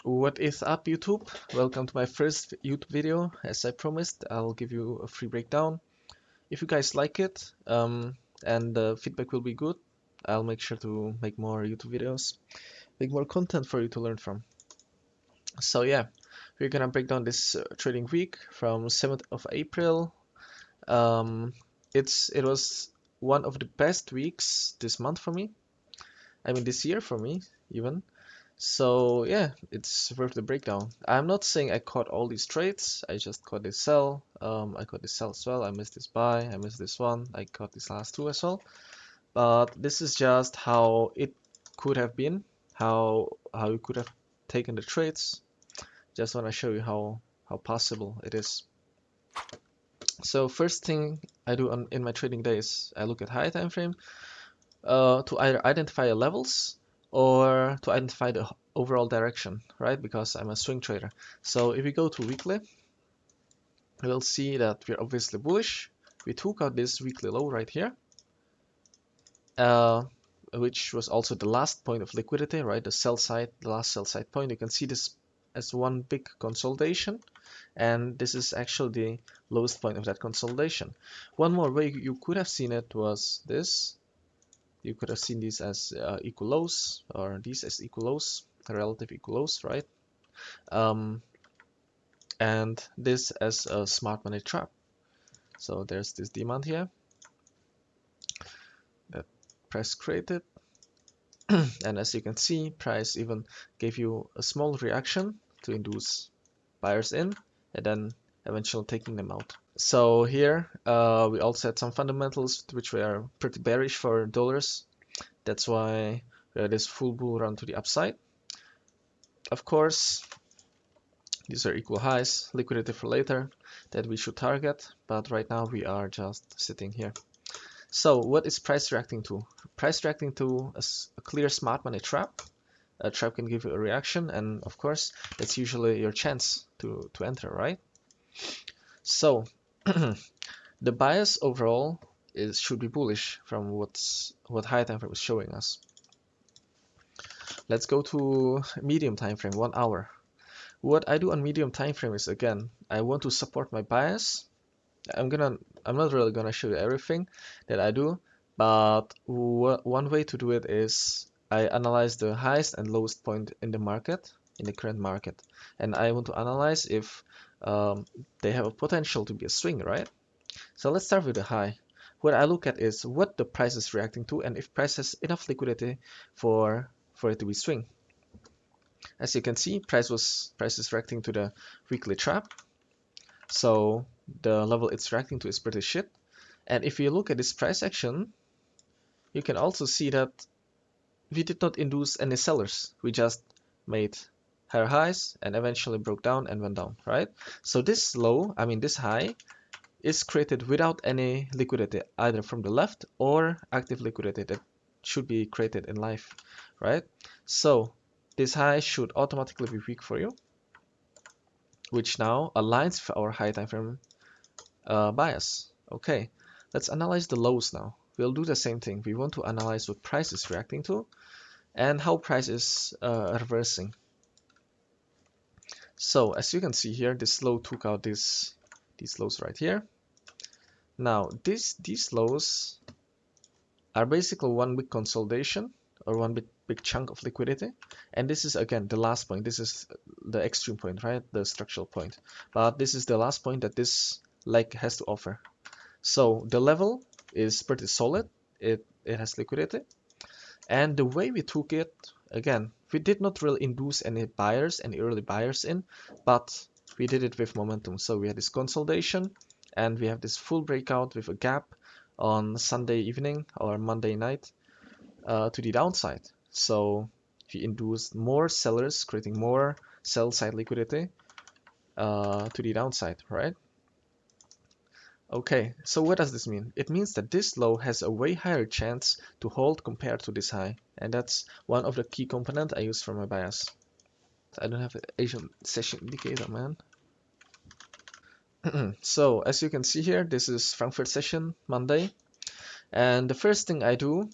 What is up, YouTube? Welcome to my first YouTube video. As I promised, I'll give you a free breakdown. If you guys like it, and the feedback will be good, I'll make sure to make more YouTube videos, make more content for you to learn from. So yeah, we're gonna break down this trading week from 7th of April. Um, it was one of the best weeks this month for me. I mean this year for me even. So yeah, it's worth the breakdown. I'm not saying I caught all these trades. I just caught this sell. I caught this sell as well. I missed this buy. I missed this one. I caught these last two as well. But this is just how it could have been, how you could have taken the trades. Just want to show you how possible it is. So first thing I do in my trading days, I look at high time frame to either identify levels or to identify the overall direction, right? Because I'm a swing trader. So if we go to weekly, we'll see that we're obviously bullish. We took out this weekly low right here, which was also the last point of liquidity, right? The sell side, the last sell side point. You can see this as one big consolidation, and this is actually the lowest point of that consolidation. One more way you could have seen it was this. You could have seen these as equal lows, or these as equal lows, relative equal lows, right? And this as a smart money trap. So there's this demand here that price created, and as you can see, price even gave you a small reaction to induce buyers in, and then eventually taking them out. So here we also had some fundamentals which were pretty bearish for dollars. That's why we had this full bull run to the upside. Of course, these are equal highs, liquidity for later that we should target, but right now we are just sitting here. So what is price reacting to? Price reacting to a clear smart money trap. A trap can give you a reaction, and of course that's usually your chance to enter, right? So the bias overall should be bullish from what high time frame is showing us. Let's go to medium time frame, 1 hour. What I do on medium time frame is, again, I want to support my bias. I'm not really gonna show you everything that I do, but one way to do it is I analyze the highest and lowest point in the market, in the current market, and I want to analyze if they have a potential to be a swing, right? So let's start with the high. What I look at is what the price is reacting to, and if price has enough liquidity for it to be swing. As you can see, price is reacting to the weekly trap, so the level it's reacting to is pretty shit. And if you look at this price action, you can also see that we did not induce any sellers. We just made higher highs and eventually broke down and went down, right? So this low, I mean this high, is created without any liquidity, either from the left or active liquidity that should be created in life, right? So this high should automatically be weak for you, which now aligns with our high time frame bias. Okay, let's analyze the lows now. We'll do the same thing. We want to analyze what price is reacting to and how price is reversing. So as you can see here, this low took out these lows right here. Now these lows are basically one big consolidation or one big chunk of liquidity, and this is again the last point. This is the extreme point, right? The structural point. But this is the last point that this leg has to offer. So the level is pretty solid. It has liquidity, and the way we took it, again, we did not really induce any buyers, any early buyers in, but we did it with momentum. So we had this consolidation, and we have this full breakout with a gap on Sunday evening or Monday night to the downside. So we induced more sellers, creating more sell side liquidity to the downside, right? Okay, so what does this mean? It means that this low has a way higher chance to hold compared to this high, and that's one of the key components I use for my bias. I don't have an Asian session indicator, man. So as you can see here, this is Frankfurt session Monday, and the first thing I do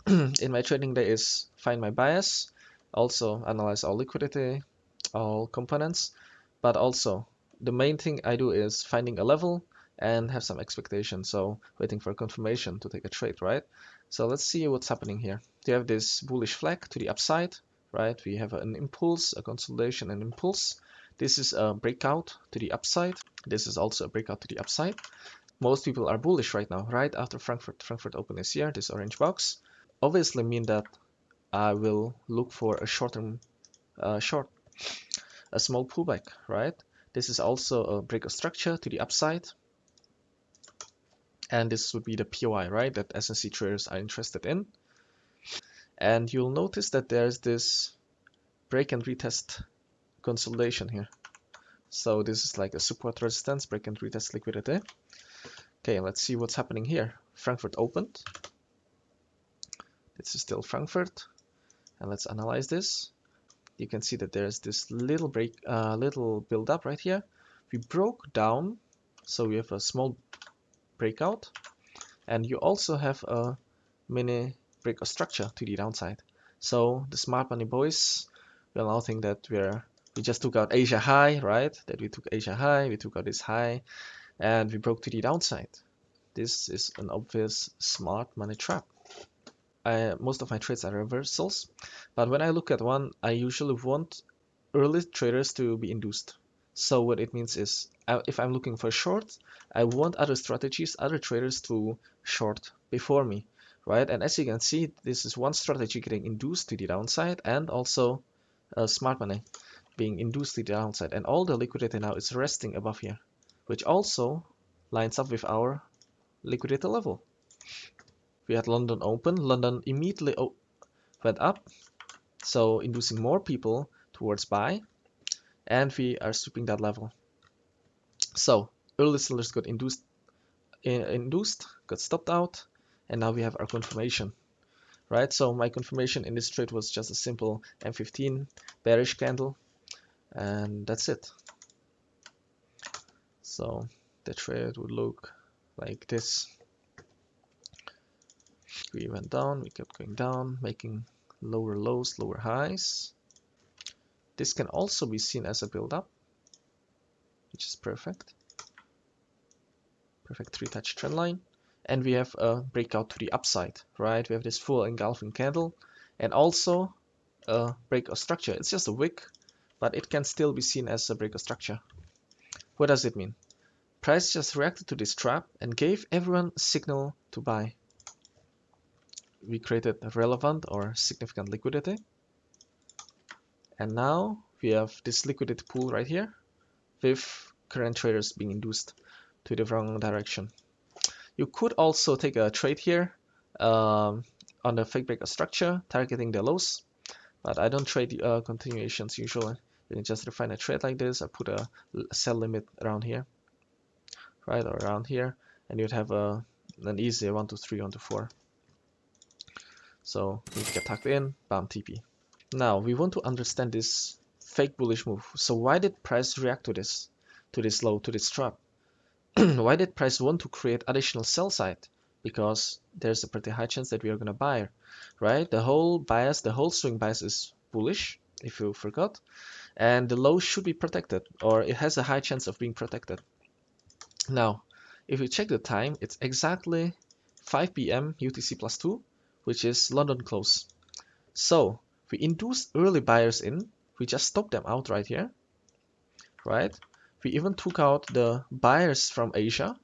in my trading day is find my bias, also analyze all liquidity, all components, but also the main thing I do is finding a level and have some expectation, so waiting for confirmation to take a trade, right? So let's see what's happening here. You have this bullish flag to the upside, right? We have an impulse, a consolidation, and impulse. This is a breakout to the upside. This is also a breakout to the upside. Most people are bullish right now, right after Frankfurt. Frankfurt open is here, this orange box. Obviously mean that I will look for a short-term short, a small pullback, right? This is also a break of structure to the upside. And this would be the POI, right, that SNC traders are interested in. And you'll notice that there's this break and retest consolidation here. So this is like a support resistance, break and retest liquidity. Okay, let's see what's happening here. Frankfurt opened. This is still Frankfurt. And let's analyze this. You can see that there's this little little build up right here. We broke down, so we have a small breakout. And you also have a mini break of structure to the downside. So the smart money boys will now think that we just took out Asia high, right? That we took Asia high, we took out this high, and we broke to the downside. This is an obvious smart money trap. Most of my trades are reversals, but when I look at one, I usually want early traders to be induced. So what it means is, if I'm looking for short, I want other strategies, other traders to short before me, right? And as you can see, this is one strategy getting induced to the downside, and also smart money being induced to the downside. And all the liquidity now is resting above here, which also lines up with our liquidity level. We had London open, London immediately went up, so inducing more people towards buy, and we are sweeping that level. So early sellers got induced, got stopped out, and now we have our confirmation, right? So my confirmation in this trade was just a simple M15 bearish candle, and that's it. So the trade would look like this. We went down, we kept going down, making lower lows, lower highs. This can also be seen as a build-up, which is perfect. Perfect three-touch trend line. And we have a breakout to the upside, right? We have this full engulfing candle and also a break of structure. It's just a wick, but it can still be seen as a break of structure. What does it mean? Price just reacted to this trap and gave everyone a signal to buy. We created a relevant or significant liquidity. And now we have this liquidity pool right here with current traders being induced to the wrong direction. You could also take a trade here on the fake break of structure, targeting the lows, but I don't trade continuations usually. You can just define a trade like this. I put a sell limit around here, right, or around here, and you'd have an easy 1 to 3, 1 to 4. So you get tucked in, bam, TP. Now we want to understand this fake bullish move. So why did price react to this low, to this trap? Why did price want to create additional sell side? Because there's a pretty high chance that we are gonna buy, right? The whole bias, the whole swing bias is bullish, if you forgot, and the low should be protected, or it has a high chance of being protected. Now, if you check the time, it's exactly 5 p.m. UTC plus 2, which is London close. So we induced early buyers in, we just stopped them out right here, right? We even took out the buyers from Asia,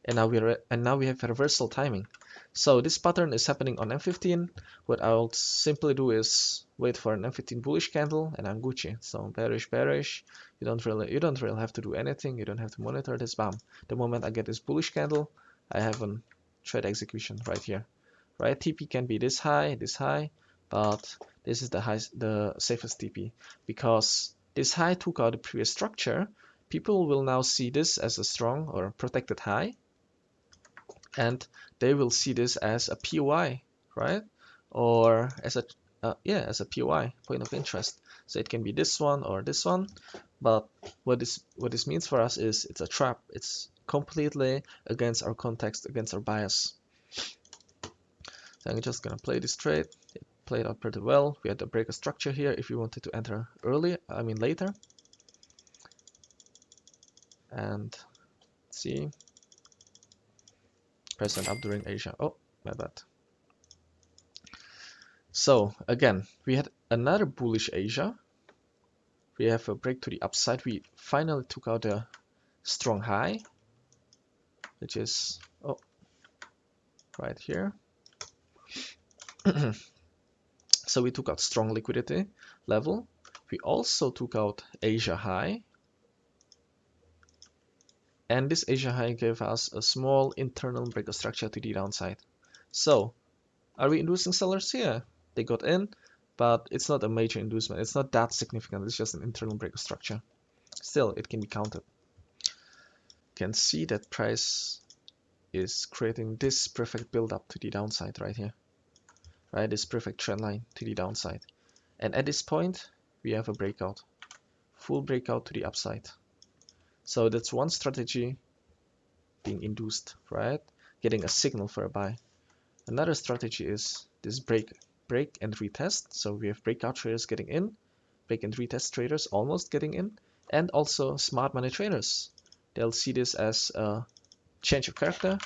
and now we have reversal timing. So this pattern is happening on M15. What I'll simply do is wait for an M15 bullish candle, and I'm Gucci. So bearish, bearish. You don't really have to do anything. You don't have to monitor this. Bam. The moment I get this bullish candle, I have a trade execution right here. Right? TP can be this high, but this is the safest TP, because this high took out the previous structure. People will now see this as a strong or protected high, and they will see this as a POI, right? Or as a as a POI, point of interest. So it can be this one or this one, but what this means for us is it's a trap. It's completely against our context, against our bias. So I'm just gonna play this trade. played out pretty well. We had to break a structure here if you wanted to enter early, I mean later. And let's see, price went up during Asia. Oh, my bad. So again, we had another bullish Asia. We have a break to the upside. We finally took out a strong high, which is right here. So we took out strong liquidity level. We also took out Asia high. And this Asia high gave us a small internal break of structure to the downside. So are we inducing sellers here? They got in, but it's not a major inducement. It's not that significant. It's just an internal break of structure. Still, it can be counted. You can see that price is creating this perfect build up to the downside right here. Right, this perfect trend line to the downside. And at this point, we have a breakout. Full breakout to the upside. So that's one strategy being induced, right? Getting a signal for a buy. Another strategy is this break and retest. So we have breakout traders getting in, break and retest traders almost getting in, and also smart money traders. They'll see this as a change of character,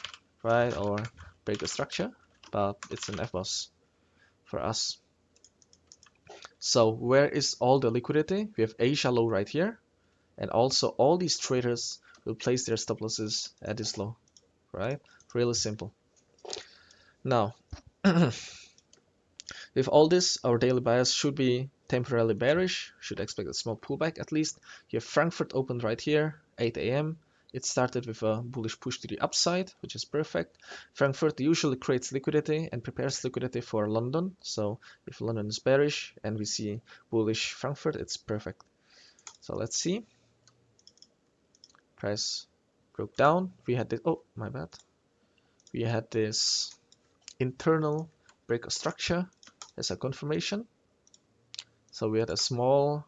right? Or break a structure, but it's an FBOS for us. So where is all the liquidity? We have Asia low right here. And also all these traders will place their stop losses at this low, right? Really simple. Now, with all this, our daily bias should be temporarily bearish, should expect a small pullback at least. You have Frankfurt opened right here, 8 a.m. It started with a bullish push to the upside, which is perfect. Frankfurt usually creates liquidity and prepares liquidity for London. So if London is bearish and we see bullish Frankfurt, it's perfect. So let's see. Price broke down. We had this, oh my bad. We had this internal break of structure as a confirmation. So we had a small,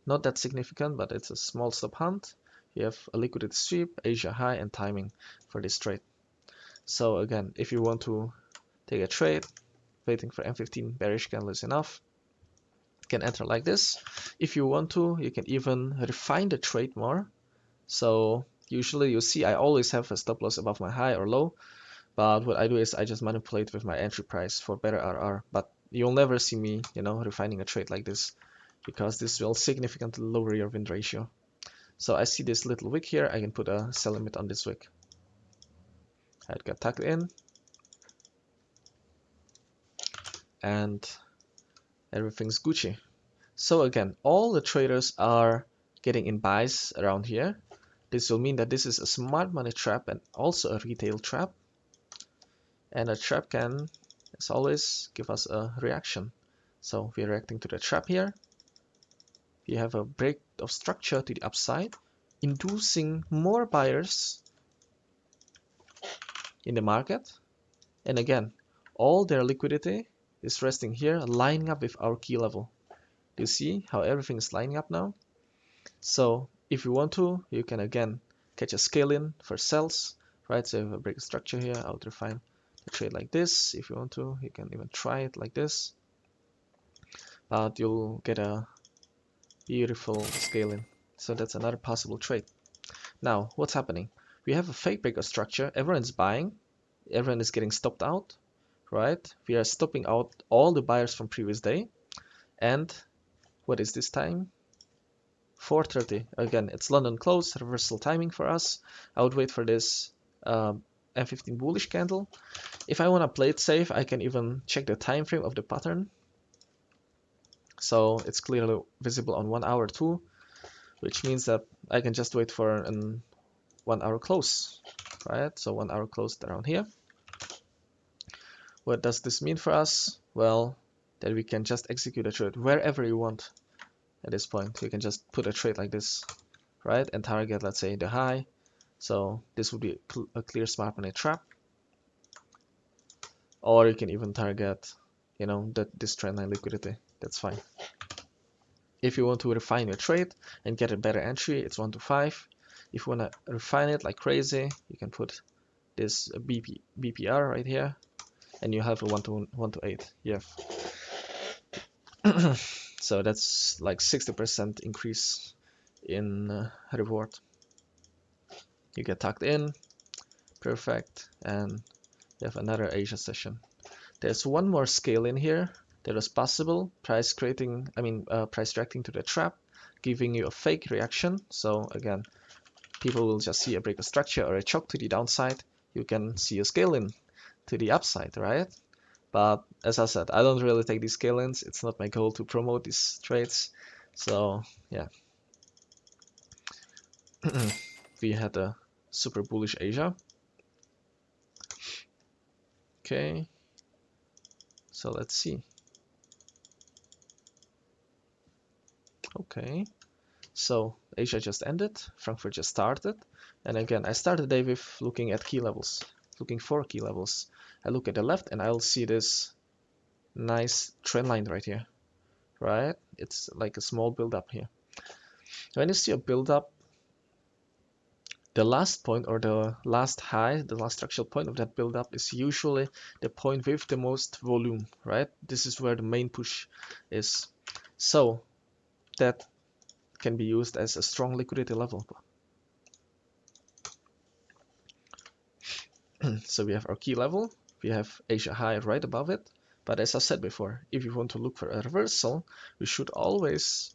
not that significant, but it's a small stop hunt. You have a liquidity sweep, Asia high, and timing for this trade. So again, if you want to take a trade, waiting for M15 bearish candle is enough. You can enter like this. If you want to, you can even refine the trade more. So usually you see I always have a stop loss above my high or low, but what I do is I just manipulate with my entry price for better RR. But you'll never see me, refining a trade like this, because this will significantly lower your win ratio. So I see this little wick here, I can put a sell limit on this wick. It got tucked in, and everything's Gucci. So again, all the traders are getting in buys around here. This will mean that this is a smart money trap and also a retail trap. And a trap can, as always, give us a reaction. So we're reacting to the trap here. We have a break of structure to the upside, inducing more buyers in the market. And again, all their liquidity is resting here, lining up with our key level. Do you see how everything is lining up now? So if you want to, you can again catch a scale in for sells, right? So if I break a structure here, I would refine the trade like this. If you want to, you can even try it like this, but you'll get a beautiful scale in. So that's another possible trade. Now, what's happening? We have a fake break of structure. Everyone's buying, everyone is getting stopped out, right? We are stopping out all the buyers from previous day. And what is this time? 4:30. Again, it's London close, reversal timing for us. I would wait for this M15 bullish candle. If I want to play it safe, I can even check the time frame of the pattern. So it's clearly visible on 1 hour too, which means that I can just wait for an 1 hour close, right? So 1 hour close around here. What does this mean for us? Well, that we can just execute a trade wherever you want. At this point, you can just put a trade like this, right? And target, let's say, the high. So this would be a clear smart money trap. Or you can even target, this trend line liquidity. That's fine. If you want to refine your trade and get a better entry, it's 1 to 5. If you want to refine it like crazy, you can put this BPR right here, and you have a 1 to 8. Yeah. So that's like 60% increase in reward. You get tucked in, perfect, and you have another Asia session. There's one more scale in here that is possible, price reacting to the trap, giving you a fake reaction. So again, people will just see a break of structure or a choke to the downside. You can see a scale in to the upside, right? But as I said, I don't really take these scale ins. It's not my goal to promote these trades. So yeah, we had a super bullish Asia. Okay, so let's see. Okay, so Asia just ended, Frankfurt just started, and again I started the day with looking at key levels, looking for key levels. I look at the left and I'll see this nice trend line right here, right? It's like a small build up here. When you see a build up, the last point or the last high, the last structural point of that build up is usually the point with the most volume, right? This is where the main push is. So that can be used as a strong liquidity level. So we have our key level, we have Asia high right above it, but as I said before, if you want to look for a reversal, we should always,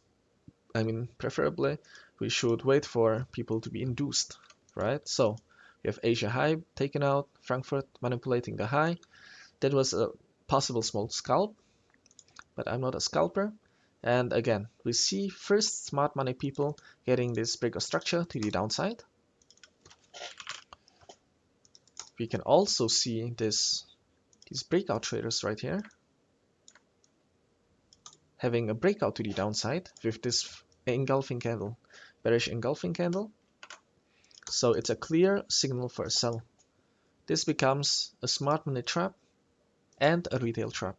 preferably, we should wait for people to be induced, right? So we have Asia high taken out, Frankfurt manipulating the high. That was a possible small scalp, but I'm not a scalper. And again, we see first smart money people getting this break of structure to the downside. We can also see these breakout traders right here having a breakout to the downside with this engulfing candle, bearish engulfing candle. So it's a clear signal for a sell. This becomes a smart money trap and a retail trap.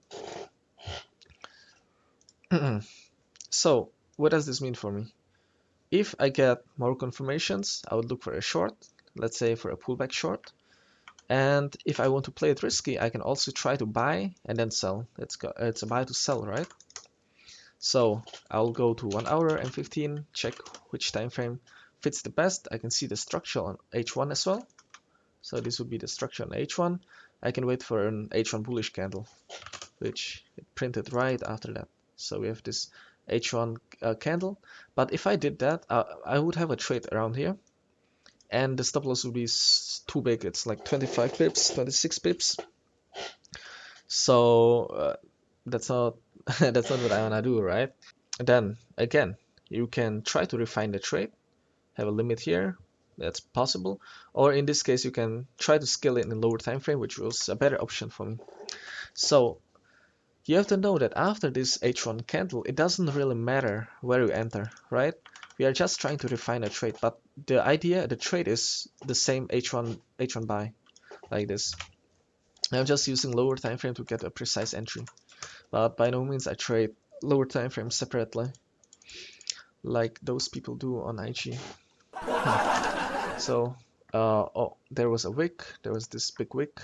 So what does this mean for me? If I get more confirmations, I would look for a short, let's say for a pullback short. And if I want to play it risky, I can also try to buy and then sell. It's a buy to sell, right? So I'll go to 1 hour and 15, check which time frame fits the best. I can see the structure on H1 as well. So this would be the structure on H1. I can wait for an H1 bullish candle, which it printed right after that. So we have this H1 candle. But if I did that, I would have a trade around here. And the stop loss would be too big. It's like 25 pips, 26 pips. So that's not that's not what I wanna do, right? Then again, you can try to refine the trade, have a limit here, that's possible, or in this case you can try to scale it in a lower time frame, which was a better option for me. So you have to know that after this H1 candle, it doesn't really matter where you enter, right? We are just trying to refine a trade, but the idea, the trade is the same H1 buy, like this. I'm just using lower time frame to get a precise entry, but by no means I trade lower time frame separately, like those people do on IG. So, oh, there was a wick, there was this big wick.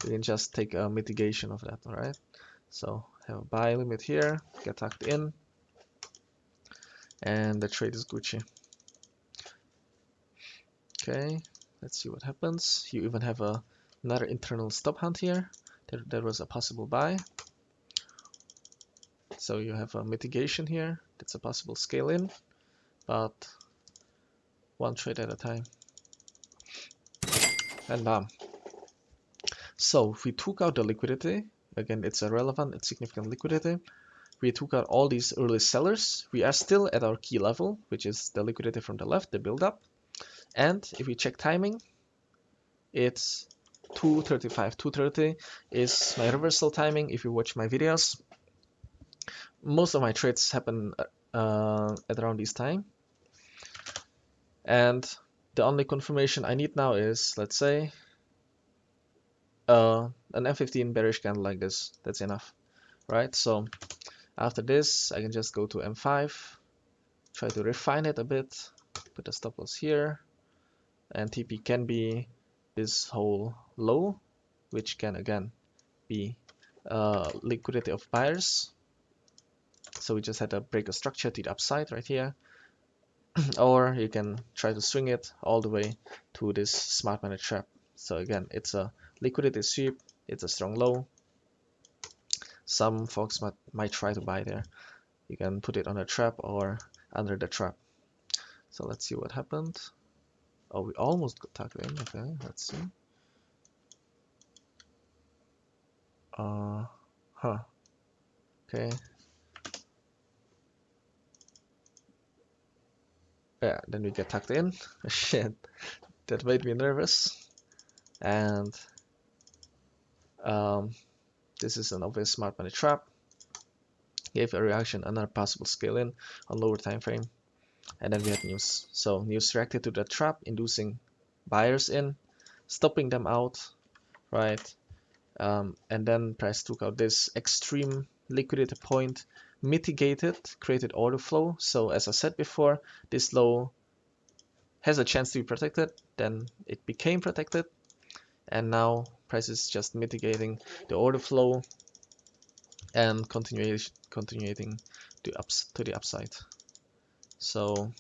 You can just take a mitigation of that, alright? So, have a buy limit here, get tucked in, and the trade is Gucci. Okay, let's see what happens. You even have another internal stop hunt here. There was a possible buy. So you have a mitigation here. That's a possible scale in, but one trade at a time. And bam. So we took out the liquidity. Again, it's a relevant and significant liquidity. We took out all these early sellers. We are still at our key level, which is the liquidity from the left, the build-up. And if we check timing, it's 2:35. 2:30 is my reversal timing. If you watch my videos, most of my trades happen at around this time. And the only confirmation I need now is, let's say, an M15 bearish candle like this. That's enough, right? So after this, I can just go to M5, try to refine it a bit, put a stop loss here, and TP can be this whole low, which can again be liquidity of buyers. So we just had to break a structure to the upside right here. Or you can try to swing it all the way to this smart money trap. So again, it's a liquidity sweep, it's a strong low. Some folks might try to buy there. You can put it on a trap or under the trap. So let's see what happened. Oh, we almost got tucked in. Okay, let's see. Huh. Okay. Yeah, then we get tucked in. Shit, that made me nervous. And this is an obvious smart money trap. Gave a reaction, another possible scale in on lower time frame. And then we had news. So news reacted to the trap, inducing buyers in, stopping them out, right? And then price took out this extreme liquidity point, mitigated, created order flow. So as I said before, this low has a chance to be protected, then it became protected, and now price is just mitigating the order flow and continuing to the upside. So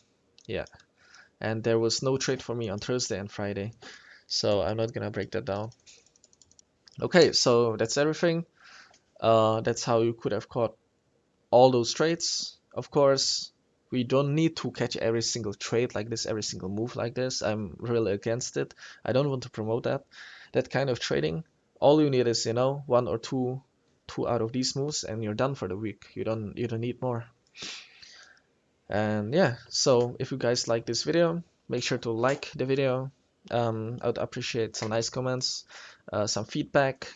yeah, and there was no trade for me on Thursday and Friday, so I'm not gonna break that down. Okay, so that's everything. That's how you could have caught all those trades. Of course, we don't need to catch every single trade like this, every single move like this. I'm really against it. I don't want to promote that kind of trading. All you need is, one or two out of these moves, and you're done for the week. You don't need more. And yeah, so if you guys like this video, make sure to like the video. I would appreciate some nice comments, some feedback,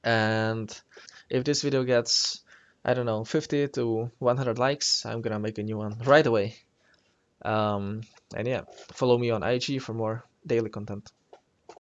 and if this video gets, I don't know, 50 to 100 likes, I'm gonna make a new one right away. And yeah, follow me on IG for more daily content.